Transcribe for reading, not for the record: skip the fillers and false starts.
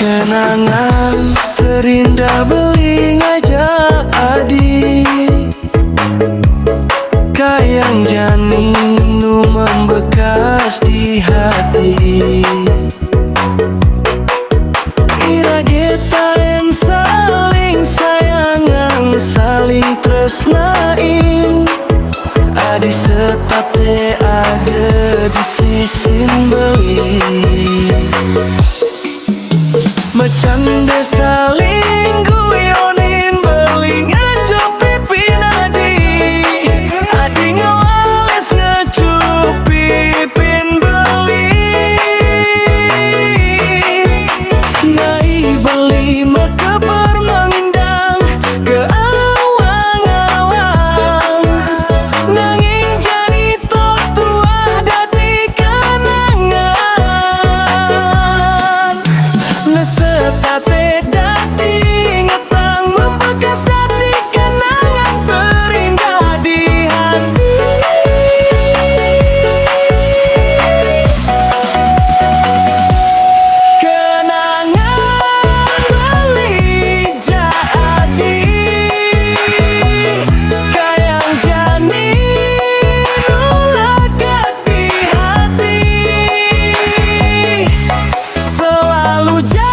Kenangan terindah beling aja adi, kayang jani nu membekas di hati. Ira kita yang saling sayangan, saling tresnain. Adi setate ada di sisin beli, macan de saling guyonin beling ngajok pipin adi. Adi ngawales ngecup pipin beli, ngai beli maka bermengdang ke awang-awang. Nanging jani tok tuah dadi kenangan. Setate dati ngetang membekas dati kenangan terindah di hati. Kenangan beli jadi kayang jani nulakat di hati. Selalu jadi